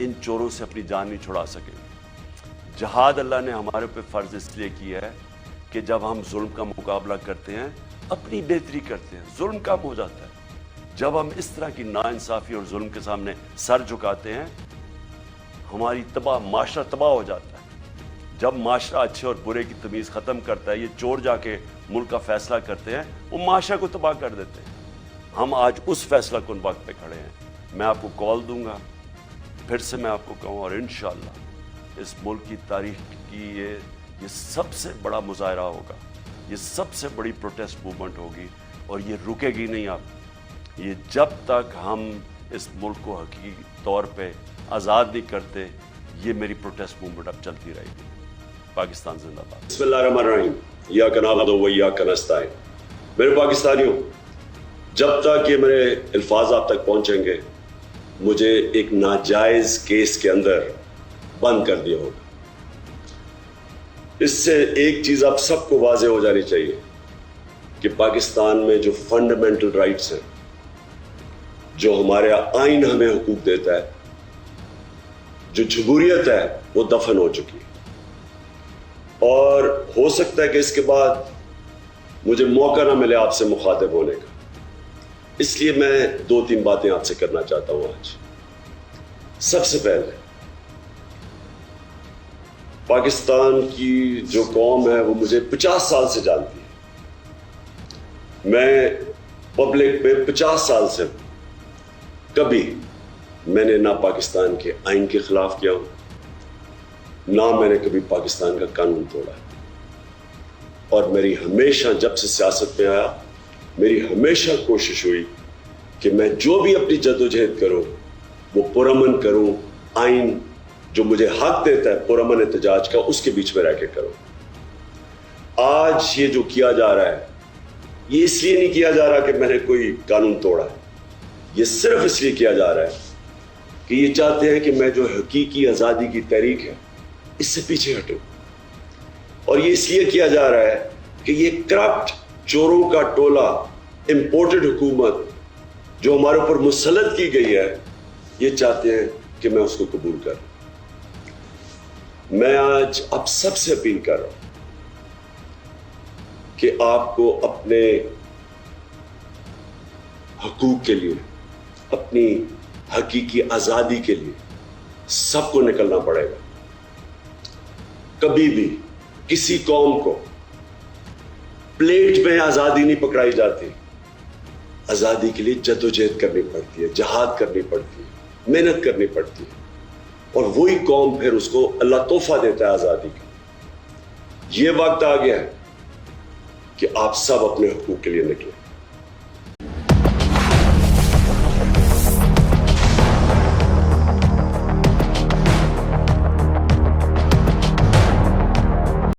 इन चोरों से अपनी जान नहीं छुड़ा सकेंगे। जहाद अल्लाह ने हमारे पे फ़र्ज़ इसलिए किया है कि जब हम जुल्म का मुकाबला करते हैं अपनी बेहतरी करते हैं, जुल्म कम हो जाता है। जब हम इस तरह की नाइंसाफ़ी और जुल्म के सामने सर झुकाते हैं हमारी माशरा तबाह हो जाता है। जब माशरा अच्छे और बुरे की तमीज़ ख़त्म करता है, ये चोर जाके मुल्क का फ़ैसला करते हैं, वो माशरा को तबाह कर देते हैं। हम आज उस फैसला कुन वक्त पे खड़े हैं। मैं आपको कॉल दूंगा, फिर से मैं आपको कहूँ, और इंशाअल्लाह इस मुल्क की तारीख की ये सबसे बड़ा मुजाहरा होगा, ये सबसे बड़ी प्रोटेस्ट मूवमेंट होगी और ये रुकेगी नहीं। आप ये जब तक हम इस मुल्क को हकीकी तौर पे आज़ाद नहीं करते, ये मेरी प्रोटेस्ट मूवमेंट अब चलती रहेगी। पाकिस्तान जिंदाबाद। बिस्मिल्लाहिर्रहमानिर्रहीम, इय्याका नअबुदु व इय्याका नस्तईन। मेरे पाकिस्तानियों, जब तक ये मेरे अल्फाज आप तक पहुंचेंगे मुझे एक नाजायज़ केस के अंदर बंद कर दिया होगा। इससे एक चीज़ आप सबको वाज़ेह हो जानी चाहिए कि पाकिस्तान में जो फंडामेंटल राइट्स हैं, जो हमारे आइन हमें हुकूक देता है, जो जमहूरियत है, वो दफन हो चुकी है। और हो सकता है कि इसके बाद मुझे मौका ना मिले आपसे मुखातिब होने का, इसलिए मैं 2-3 बातें आपसे करना चाहता हूं आज। सबसे पहले, पाकिस्तान की जो कौम है वो मुझे 50 साल से जानती है। मैं पब्लिक में 50 साल से कभी मैंने ना पाकिस्तान के आइन के खिलाफ किया हूं, ना मैंने कभी पाकिस्तान का कानून तोड़ा है। और मेरी हमेशा, जब से सियासत में आया, मेरी हमेशा कोशिश हुई कि मैं जो भी अपनी जद्दोजहद करूं वो पुरअमन करूं, आइन जो मुझे हक देता है पुरअमन एहतजाज का, उसके बीच में रह के करूं। आज ये जो किया जा रहा है, ये इसलिए नहीं किया जा रहा कि मैंने कोई कानून तोड़ा है, ये सिर्फ इसलिए किया जा रहा है कि ये चाहते हैं कि मैं जो हकीकी आज़ादी की तहरीक है इससे पीछे हटूं। और ये इसलिए किया जा रहा है कि ये करप्ट चोरों का टोला, इंपोर्टेड हुकूमत जो हमारे ऊपर मुसल्लत की गई है, ये चाहते हैं कि मैं उसको कबूल करूं। मैं आज आप सबसे अपील कर रहा हूं कि आपको अपने हकूक के लिए, अपनी हकीकी आज़ादी के लिए सबको निकलना पड़ेगा। कभी भी किसी कौम को प्लेट में आज़ादी नहीं पकड़ाई जाती। आज़ादी के लिए जद्दोजहद करनी पड़ती है, जहाद करनी पड़ती है, मेहनत करनी पड़ती है, और वही कौम फिर उसको अल्लाह तोहफा देता है आज़ादी का। ये वक्त आ गया है कि आप सब अपने हकूक के लिए निकलें।